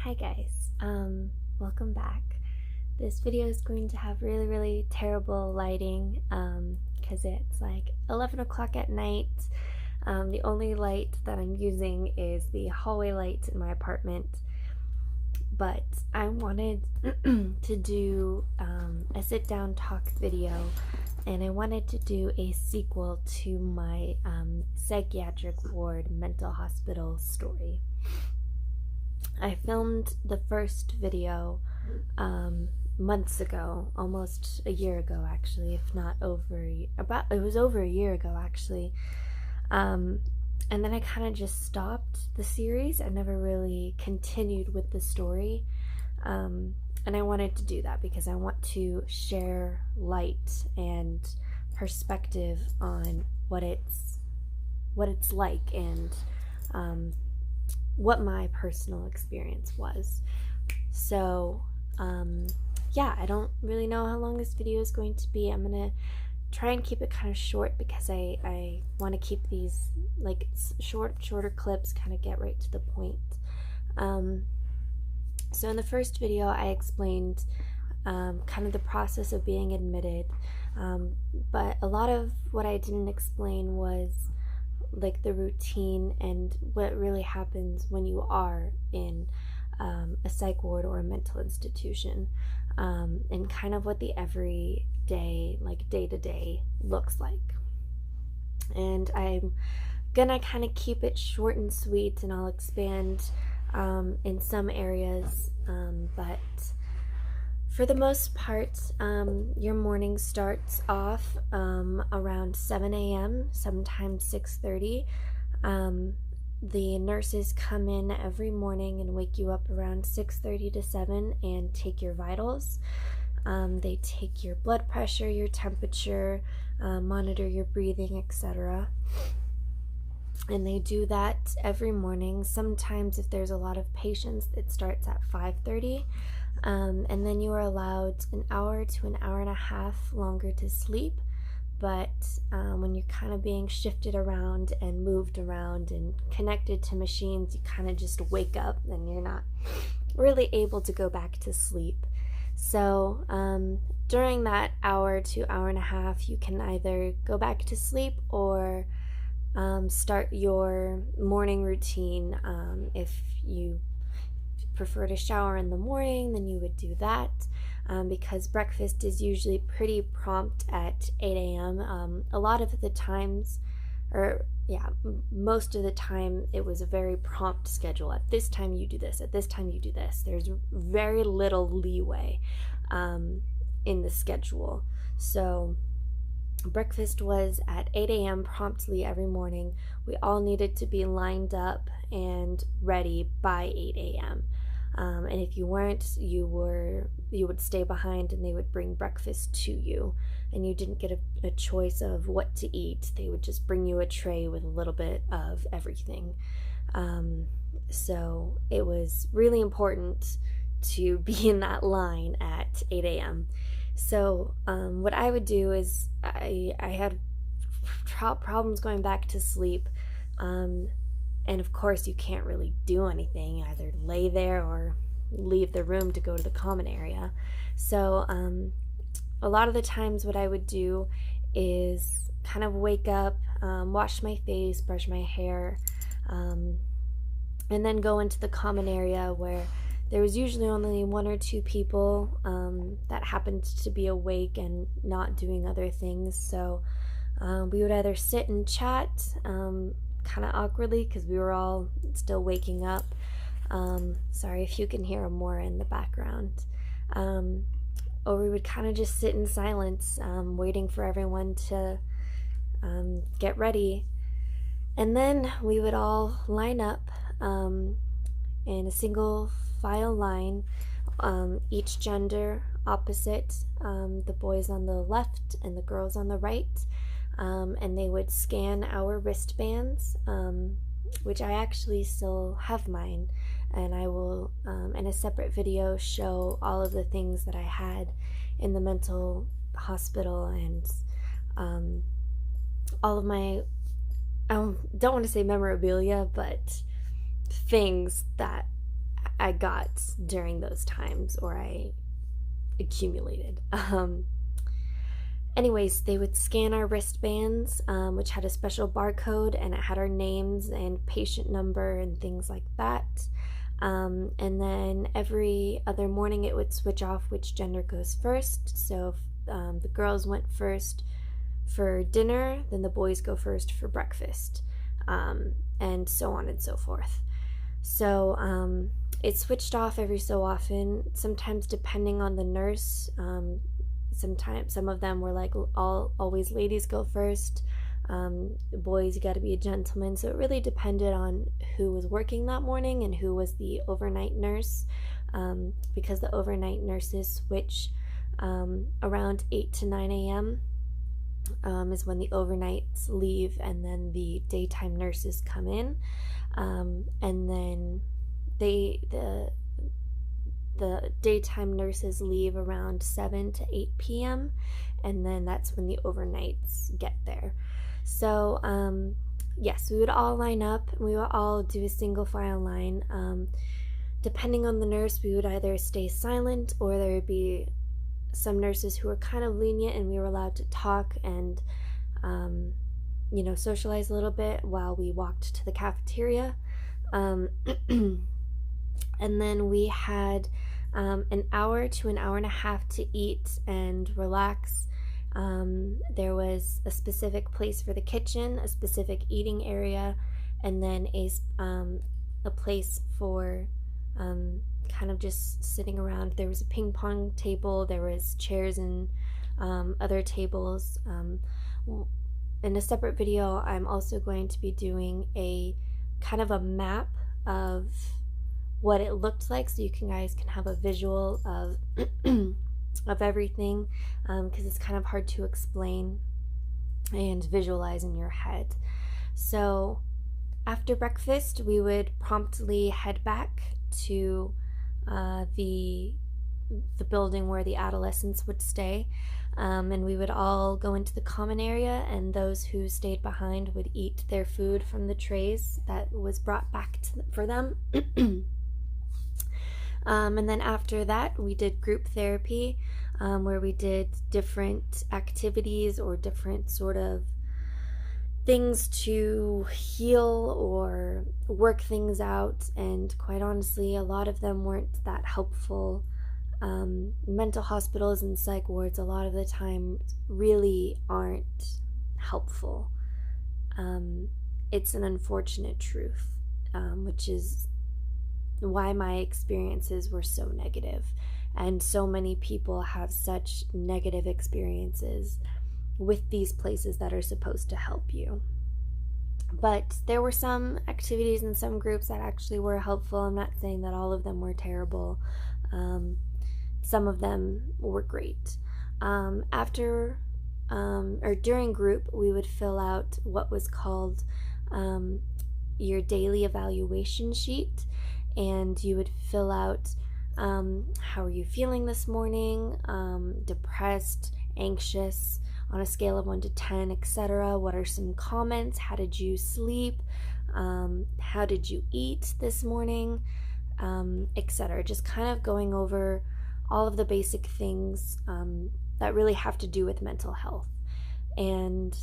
Hi guys, welcome back. This video is going to have really terrible lighting because it's like 11 o'clock at night. The only light that I'm using is the hallway light in my apartment, but I wanted to do a sit-down talk video, and I wanted to do a sequel to my psychiatric ward mental hospital story. I filmed the first video months ago, almost a year ago actually, if not it was over a year ago actually. And then I kind of just stopped the series. I never really continued with the story. And I wanted to do that because I want to share light and perspective on what it's like and what my personal experience was. So yeah, I don't really know how long this video is going to be. I'm gonna try and keep it kind of short because I want to keep these like shorter clips, kind of get right to the point. So in the first video I explained kind of the process of being admitted, but a lot of what I didn't explain was like the routine and what really happens when you are in a psych ward or a mental institution, and kind of what the everyday, like day-to-day looks like. And I'm gonna kind of keep it short and sweet, and I'll expand in some areas, but for the most part, your morning starts off around 7 a.m., sometimes 6:30. The nurses come in every morning and wake you up around 6:30 to 7 and take your vitals. They take your blood pressure, your temperature, monitor your breathing, etc. And they do that every morning. Sometimes if there's a lot of patients, it starts at 5:30. And then you are allowed an hour to an hour and a half longer to sleep. But when you're kind of being shifted around and moved around and connected to machines, you kind of just wake up and you're not really able to go back to sleep. So during that hour to hour and a half, you can either go back to sleep or start your morning routine. If you prefer to shower in the morning, then you would do that, because breakfast is usually pretty prompt at 8 a.m. A lot of the times, or yeah, most of the time, it was a very prompt schedule. At this time you do this, at this time you do this. There's very little leeway in the schedule. So breakfast was at 8 a.m. promptly every morning. We all needed to be lined up and ready by 8 a.m. And if you weren't, you would stay behind and they would bring breakfast to you, and you didn't get a choice of what to eat. They would just bring you a tray with a little bit of everything. So it was really important to be in that line at 8 a.m. So what I would do is I had problems going back to sleep, and of course you can't really do anything, either lay there or leave the room to go to the common area. So a lot of the times what I would do is kind of wake up, wash my face, brush my hair, and then go into the common area where there was usually only one or two people that happened to be awake and not doing other things. So we would either sit and chat, kind of awkwardly because we were all still waking up. Sorry if you can hear Amora in the background. Or we would kind of just sit in silence, waiting for everyone to get ready. And then we would all line up in a single file line, each gender opposite, the boys on the left and the girls on the right. And they would scan our wristbands, which I actually still have mine, and I will in a separate video show all of the things that I had in the mental hospital, and all of my, I don't want to say memorabilia, but things that I got during those times, or I accumulated. Anyways, they would scan our wristbands, which had a special barcode, and it had our names and patient number and things like that. And then every other morning it would switch off which gender goes first. So if the girls went first for dinner, then the boys go first for breakfast, and so on and so forth. So it switched off every so often, sometimes depending on the nurse. Sometimes some of them were like, always ladies go first, boys, you got to be a gentleman. So it really depended on who was working that morning and who was the overnight nurse, because the overnight nurses switch around 8 to 9 a.m. Is when the overnights leave, and then the daytime nurses come in, and then the daytime nurses leave around 7 to 8 p.m., and then that's when the overnights get there. So yes, we would all line up, and we would all do a single file line. Depending on the nurse, we would either stay silent, or there would be some nurses who were kind of lenient, and we were allowed to talk and socialize a little bit while we walked to the cafeteria. And then we had an hour to an hour and a half to eat and relax. There was a specific place for the kitchen, a specific eating area, and then a place for kind of just sitting around. There was a ping pong table, there was chairs and other tables. In a separate video, I'm also going to be doing a kind of a map of what it looked like, so you guys can have a visual of of everything, because it's kind of hard to explain and visualize in your head. So after breakfast, we would promptly head back to the building where the adolescents would stay, and we would all go into the common area, and those who stayed behind would eat their food from the trays that was brought back for them. And then after that, we did group therapy, where we did different activities or different sort of things to heal or work things out. And quite honestly, a lot of them weren't that helpful. Mental hospitals and psych wards a lot of the time really aren't helpful. It's an unfortunate truth, which is why my experiences were so negative, and so many people have such negative experiences with these places that are supposed to help you. But there were some activities and some groups that actually were helpful. I'm not saying that all of them were terrible. Some of them were great. After or during group, we would fill out what was called your daily evaluation sheet, and you would fill out how are you feeling this morning, depressed, anxious, on a scale of 1 to 10, etc. What are some comments? How did you sleep? How did you eat this morning? Etc. Just kind of going over all of the basic things that really have to do with mental health. And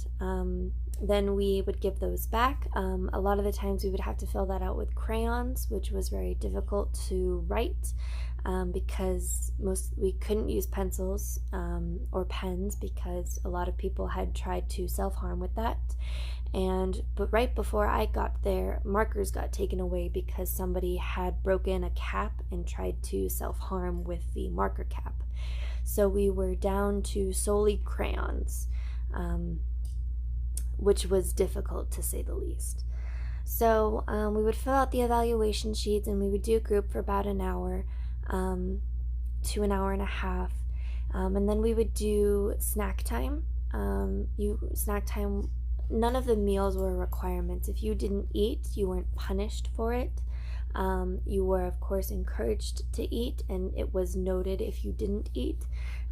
then we would give those back. A lot of the times we would have to fill that out with crayons, which was very difficult to write, because we couldn't use pencils or pens, because a lot of people had tried to self-harm with that. But right before I got there, markers got taken away because somebody had broken a cap and tried to self-harm with the marker cap. So we were down to solely crayons, which was difficult to say the least. So we would fill out the evaluation sheets, and we would do a group for about an hour to an hour and a half, and then we would do snack time. Snack time, none of the meals were requirements. If you didn't eat, you weren't punished for it. You were, of course, encouraged to eat, and it was noted if you didn't eat.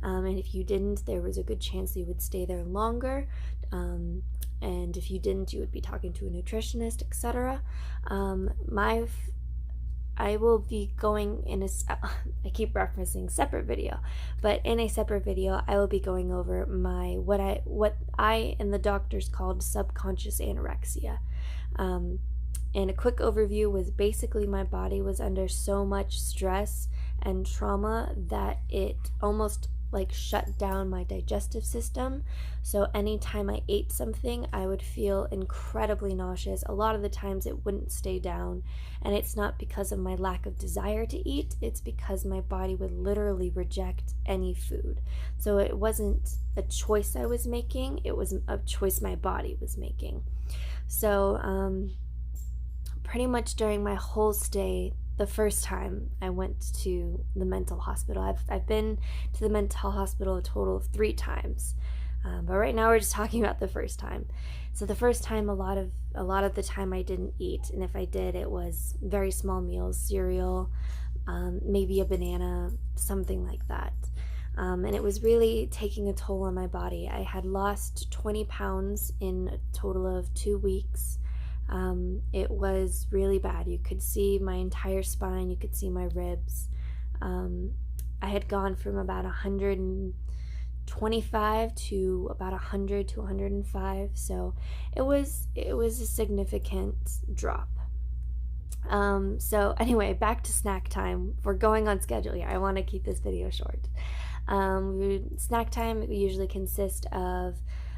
And if you didn't, there was a good chance you would stay there longer. And if you didn't, you would be talking to a nutritionist, etc. I will be going in I keep referencing separate video, but in a separate video, I will be going over what I and the doctors called subconscious anorexia. And a quick overview was basically my body was under so much stress and trauma that it almost like shut down my digestive system. So anytime I ate something, I would feel incredibly nauseous. A lot of the times it wouldn't stay down, and it's not because of my lack of desire to eat, it's because my body would literally reject any food. So it wasn't a choice I was making, it was a choice my body was making. So pretty much during my whole stay, the first time I went to the mental hospital, I've been to the mental hospital a total of 3 times, but right now we're just talking about the first time. So the first time, a lot of the time I didn't eat, and if I did, it was very small meals, cereal, maybe a banana, something like that. And it was really taking a toll on my body. I had lost 20 pounds in a total of 2 weeks. It was really bad. You could see my entire spine, you could see my ribs. I had gone from about 125 to about 100 to 105, so it was a significant drop. So anyway, back to snack time. We're going on schedule here. I want to keep this video short. Snack time usually consists of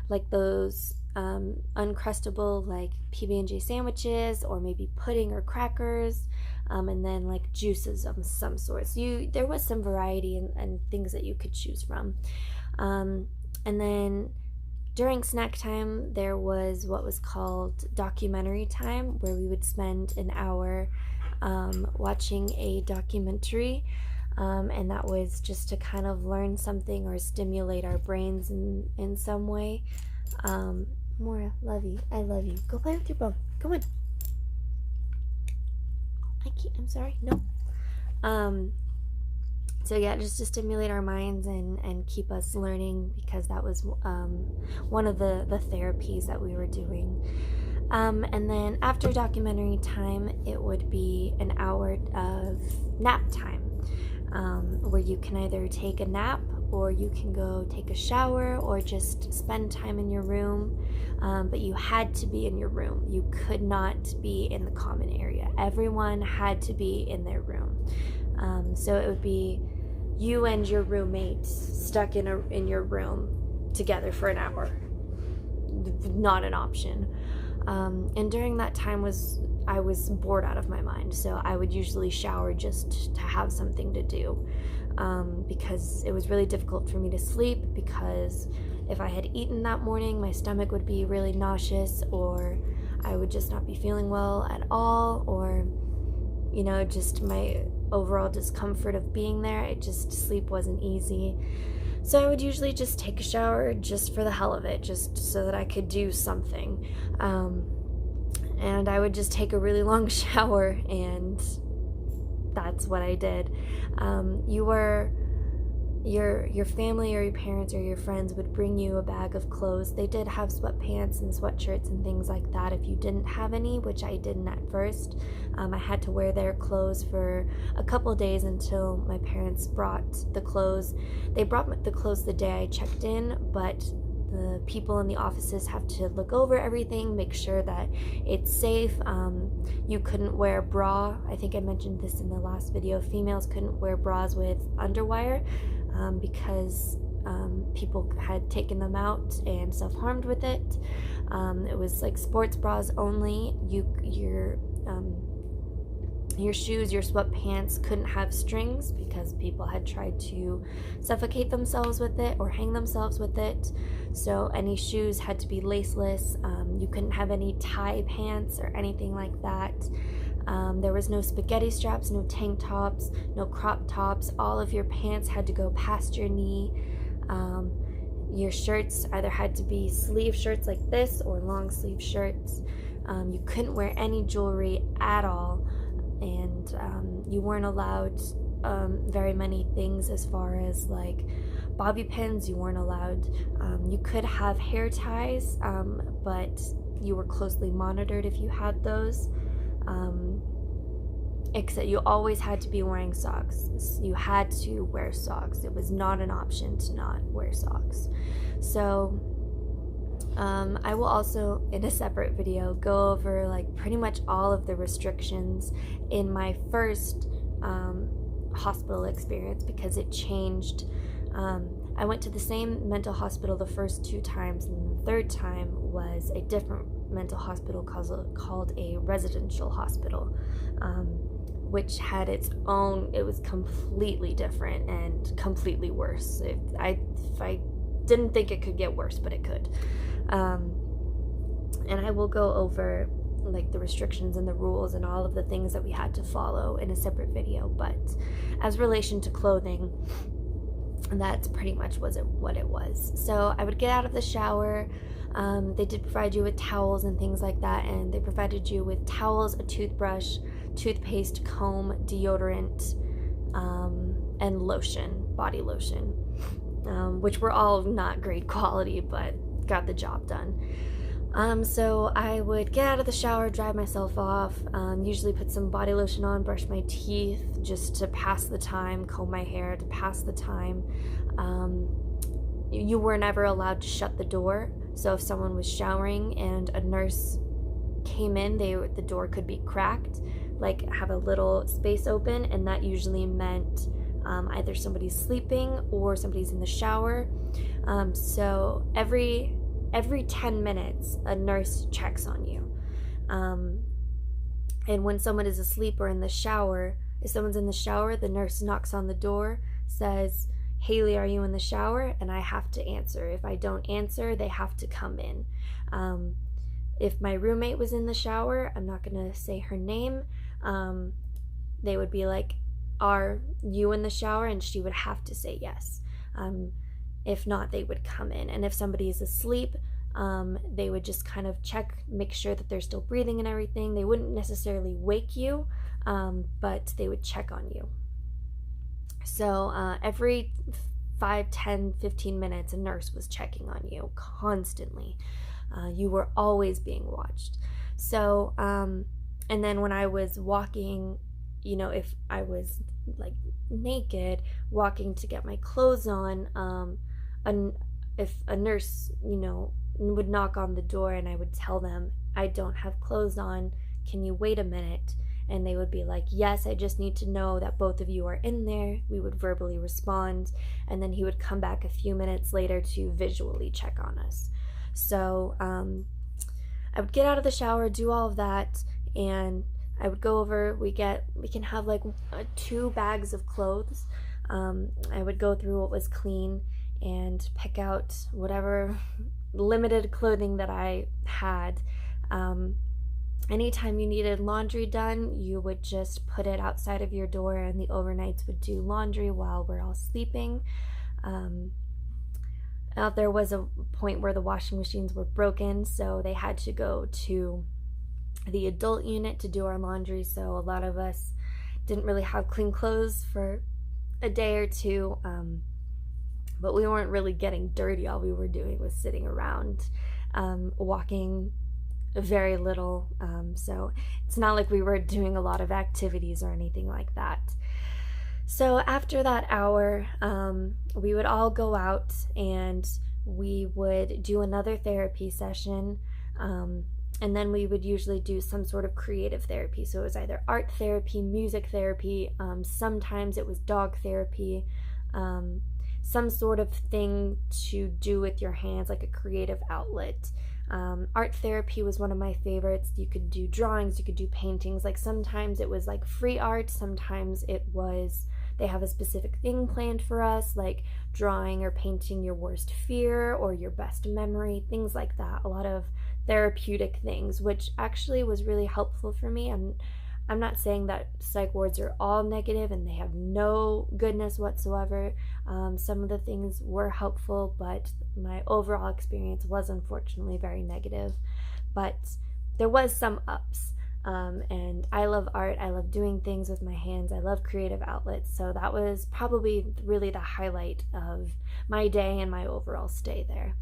like those uncrustable like PB&J sandwiches, or maybe pudding or crackers, and then like juices of some sort. So there was some variety and things that you could choose from. And then during snack time, there was what was called documentary time, where we would spend an hour watching a documentary, and that was just to kind of learn something or stimulate our brains in some way. Mora, love you. I love you. Go play with your bone. Go on. I'm sorry. No. So yeah, just to stimulate our minds and keep us learning, because that was one of the therapies that we were doing. And then after documentary time, it would be an hour of nap time, where you can either take a nap, or you can go take a shower, or just spend time in your room. But you had to be in your room. You could not be in the common area. Everyone had to be in their room. So it would be you and your roommate stuck in your room together for an hour. Not an option. And during that time I was bored out of my mind, so I would usually shower just to have something to do, because it was really difficult for me to sleep, because if I had eaten that morning, my stomach would be really nauseous, or I would just not be feeling well at all, or just my overall discomfort of being there. Sleep wasn't easy. So I would usually just take a shower just for the hell of it, just so that I could do something. And I would just take a really long shower, and that's what I did. Your family or your parents or your friends would bring you a bag of clothes. They did have sweatpants and sweatshirts and things like that if you didn't have any, which I didn't at first. I had to wear their clothes for a couple days until my parents brought the clothes. They brought the clothes the day I checked in, but the people in the offices have to look over everything, make sure that it's safe. You couldn't wear a bra. I think I mentioned this in the last video. Females couldn't wear bras with underwire, because people had taken them out and self-harmed with it. It was like sports bras only. Your shoes, your sweatpants couldn't have strings, because people had tried to suffocate themselves with it or hang themselves with it. So any shoes had to be laceless. You couldn't have any tie pants or anything like that. There was no spaghetti straps, no tank tops, no crop tops. All of your pants had to go past your knee. Your shirts either had to be sleeve shirts like this or long sleeve shirts. You couldn't wear any jewelry at all. And you weren't allowed very many things as far as like bobby pins. You weren't allowed. You could have hair ties, but you were closely monitored if you had those. except you always had to be wearing socks. You had to wear socks. It was not an option to not wear socks. So I will also, in a separate video, go over like pretty much all of the restrictions in my first hospital experience, because it changed. I went to the same mental hospital the first 2 times, and the third time was a different mental hospital called a residential hospital, which had its own, it was completely different and completely worse. I didn't think it could get worse, but it could. And I will go over like the restrictions and the rules and all of the things that we had to follow in a separate video. But as relation to clothing, that's pretty much what it was. So I would get out of the shower. They did provide you with towels and things like that, and they provided you with towels, a toothbrush, toothpaste, comb, deodorant, and lotion, body lotion, which were all not great quality, but got the job done. So I would get out of the shower, dry myself off, usually put some body lotion on, brush my teeth just to pass the time, comb my hair to pass the time. You were never allowed to shut the door, so if someone was showering and a nurse came in, the door could be cracked, like have a little space open, and that usually meant either somebody's sleeping or somebody's in the shower. So every 10 minutes, a nurse checks on you. And when someone is asleep or in the shower, if someone's in the shower, the nurse knocks on the door, says, "Haley, are you in the shower?" And I have to answer. If I don't answer, they have to come in. If my roommate was in the shower, I'm not going to say her name, they would be like, "Are you in the shower?" And she would have to say yes. If not, they would come in. And if somebody is asleep, they would just kind of check, make sure that they're still breathing and everything. They wouldn't necessarily wake you, but they would check on you. So every 5, 10, 15 minutes, a nurse was checking on you constantly. You were always being watched. So, and then when I was walking, if I was like naked, walking to get my clothes on, if a nurse, would knock on the door and I would tell them, "I don't have clothes on, can you wait a minute?" And they would be like, "Yes, I just need to know that both of you are in there." We would verbally respond, and then he would come back a few minutes later to visually check on us. So I would get out of the shower, do all of that, and I would go over, we can have like 2 bags of clothes. I would go through what was clean and pick out whatever limited clothing that I had. Anytime you needed laundry done, you would just put it outside of your door, and the overnights would do laundry while we're all sleeping. There was a point where the washing machines were broken, so they had to go to the adult unit to do our laundry, so a lot of us didn't really have clean clothes for a day or 2, but we weren't really getting dirty. All we were doing was sitting around, walking very little, so it's not like we were doing a lot of activities or anything like that. So after that hour, we would all go out and we would do another therapy session, and then we would usually do some sort of creative therapy. So it was either art therapy, music therapy, sometimes it was dog therapy, some sort of thing to do with your hands, like a creative outlet. Art therapy was one of my favorites. You could do drawings, you could do paintings. Like sometimes it was like free art, sometimes it was they have a specific thing planned for us, like drawing or painting your worst fear or your best memory, things like that. A lot of therapeutic things, which actually was really helpful for me. I'm not saying that psych wards are all negative and they have no goodness whatsoever. Some of the things were helpful, but my overall experience was unfortunately very negative. But there was some ups. And I love art. I love doing things with my hands. I love creative outlets. So that was probably really the highlight of my day and my overall stay there.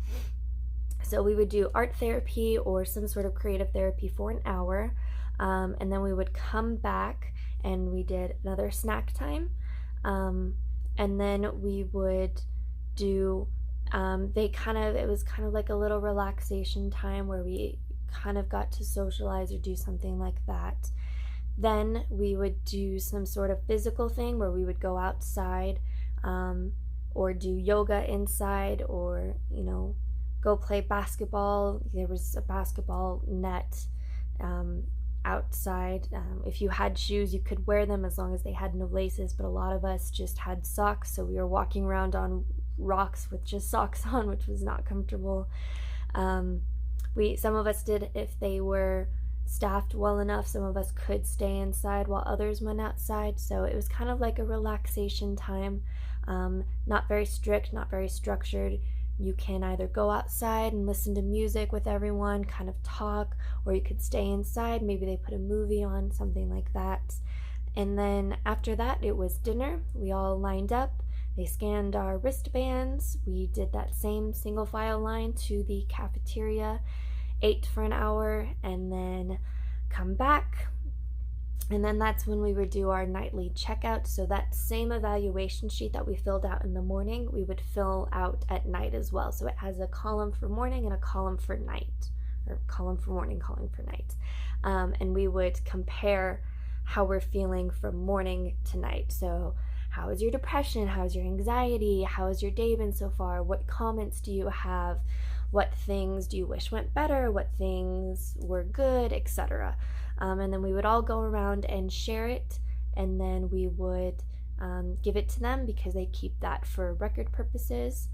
So we would do art therapy or some sort of creative therapy for an hour. And then we would come back and we did another snack time. And then we would do, it was kind of like a little relaxation time where we kind of got to socialize or do something like that. Then we would do some sort of physical thing where we would go outside, or do yoga inside, or, go play basketball. There was a basketball net outside. If you had shoes, you could wear them as long as they had no laces, but a lot of us just had socks, so we were walking around on rocks with just socks on, which was not comfortable. Some of us did, if they were staffed well enough, some of us could stay inside while others went outside. So it was kind of like a relaxation time, not very strict, not very structured. You can either go outside and listen to music with everyone, kind of talk, or you could stay inside. Maybe they put a movie on, something like that. And then after that, it was dinner. We all lined up. They scanned our wristbands. We did that same single file line to the cafeteria, ate for an hour, and then come back. And then that's when we would do our nightly checkout. So that same evaluation sheet that we filled out in the morning, we would fill out at night as well. So it has a column for morning and a column for night, or column for morning, column for night. And we would compare how we're feeling from morning to night. So how is your depression? How's your anxiety? How has your day been so far? What comments do you have? What things do you wish went better? What things were good, etc. And then we would all go around and share it, and then we would give it to them because they keep that for record purposes.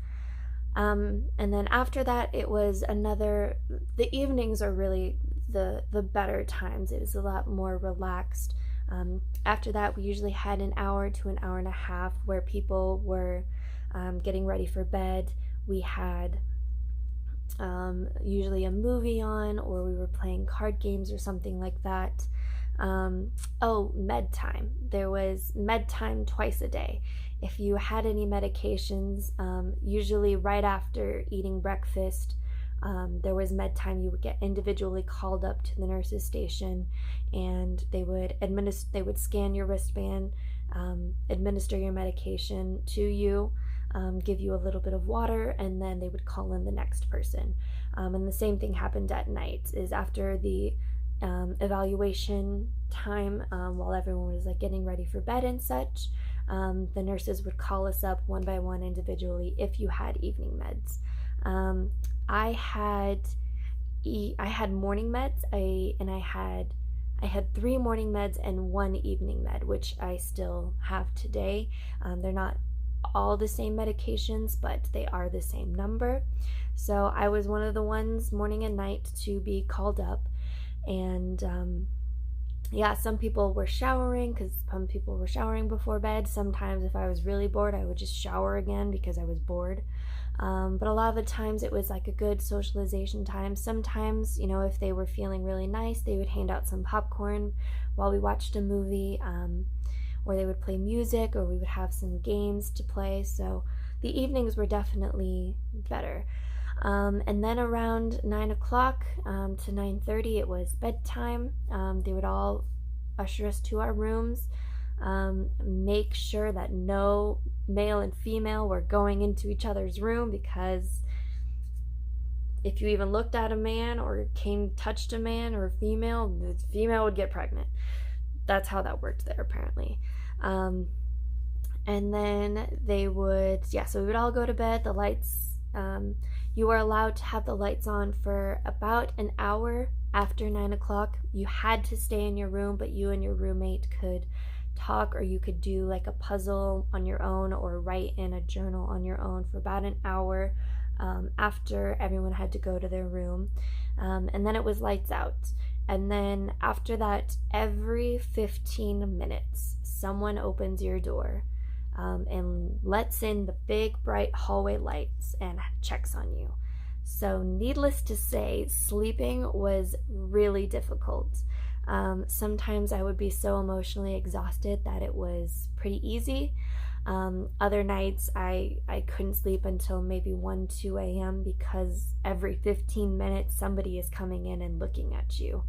And then after that, it was the evenings are really the better times. It was a lot more relaxed. After that, we usually had an hour to an hour and a half where people were getting ready for bed. We had usually a movie on, or we were playing card games or something like that. Med time. There was med time twice a day. If you had any medications, usually right after eating breakfast, there was med time. You would get individually called up to the nurse's station, and they would scan your wristband, administer your medication to you, give you a little bit of water, and then they would call in the next person. And the same thing happened at night, is after the evaluation time, while everyone was like getting ready for bed and such, the nurses would call us up one by one individually if you had evening meds. I had morning meds. I had 3 morning meds and 1 evening med, which I still have today. They're not all the same medications, but they are the same number. So I was one of the ones morning and night to be called up. And some people were showering, because some people were showering before bed. Sometimes if I was really bored, I would just shower again because I was bored. But a lot of the times it was like a good socialization time. Sometimes, if they were feeling really nice, they would hand out some popcorn while we watched a movie, or they would play music, or we would have some games to play. So the evenings were definitely better. And then around 9 o'clock to 9:30, it was bedtime. They would all usher us to our rooms, make sure that no male and female were going into each other's room, because if you even looked at a man or touched a man or a female, the female would get pregnant. That's how that worked there, apparently. And then so we would all go to bed. The lights, you were allowed to have the lights on for about an hour after 9 o'clock. You had to stay in your room, but you and your roommate could talk, or you could do like a puzzle on your own, or write in a journal on your own for about an hour after everyone had to go to their room. And then it was lights out. And then after that, every 15 minutes, someone opens your door and lets in the big bright hallway lights and checks on you. So needless to say, sleeping was really difficult. Sometimes I would be so emotionally exhausted that it was pretty easy. Other nights I couldn't sleep until maybe 1-2 a.m. because every 15 minutes somebody is coming in and looking at you.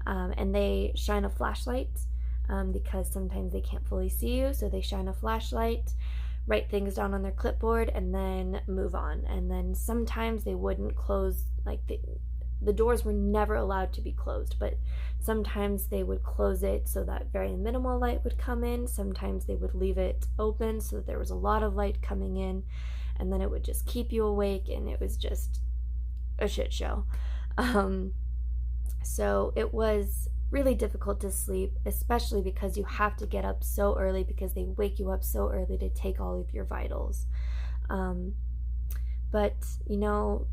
And they shine a flashlight because sometimes they can't fully see you, so they shine a flashlight, write things down on their clipboard, and then move on. And then sometimes they wouldn't close, like the doors were never allowed to be closed, but sometimes they would close it so that very minimal light would come in. Sometimes they would leave it open so that there was a lot of light coming in, and then it would just keep you awake, and it was just a shit show. So it was really difficult to sleep, especially because you have to get up so early because they wake you up so early to take all of your vitals. But, you know,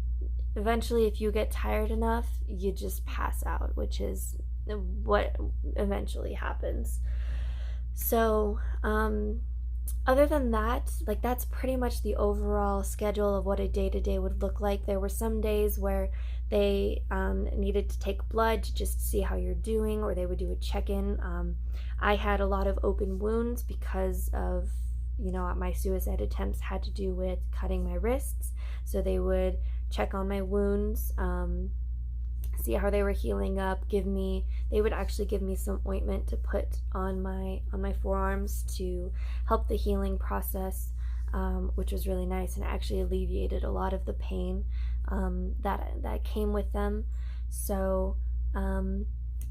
eventually if you get tired enough, you just pass out, which is what eventually happens. So, other than that, like, that's pretty much the overall schedule of what a day-to-day would look like. There were some days where they needed to take blood to just see how you're doing, or they would do a check-in. I had a lot of open wounds because of, you know, my suicide attempts had to do with cutting my wrists. So they would check on my wounds, see how they were healing up, they would actually give me some ointment to put on my forearms to help the healing process, which was really nice, and actually alleviated a lot of the pain that came with them. So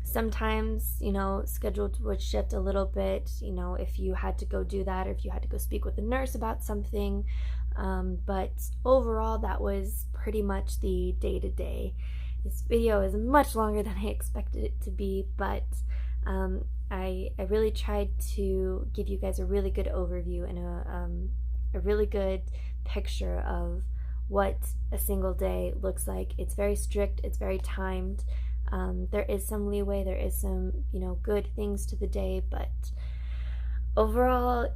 sometimes, you know, schedule would shift a little bit, you know, if you had to go do that, or if you had to go speak with a nurse about something. But overall, that was pretty much the day-to-day. This video is much longer than I expected it to be, but I really tried to give you guys a really good overview and a really good picture of what a single day looks like. It's very strict, it's very timed. There is some leeway, there is some, you know, good things to the day, but overall,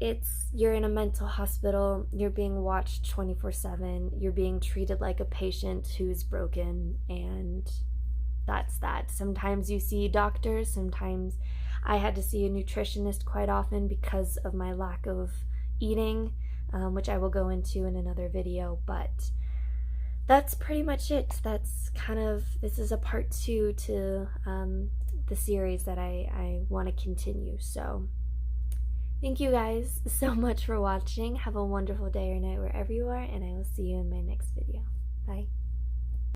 you're in a mental hospital, you're being watched 24/7, you're being treated like a patient who's broken, and that's that. Sometimes you see doctors, sometimes I had to see a nutritionist quite often because of my lack of eating, which I will go into in another video, but that's pretty much it. This is a part 2 to the series that I want to continue, so thank you guys so much for watching. Have a wonderful day or night wherever you are, and I will see you in my next video. Bye.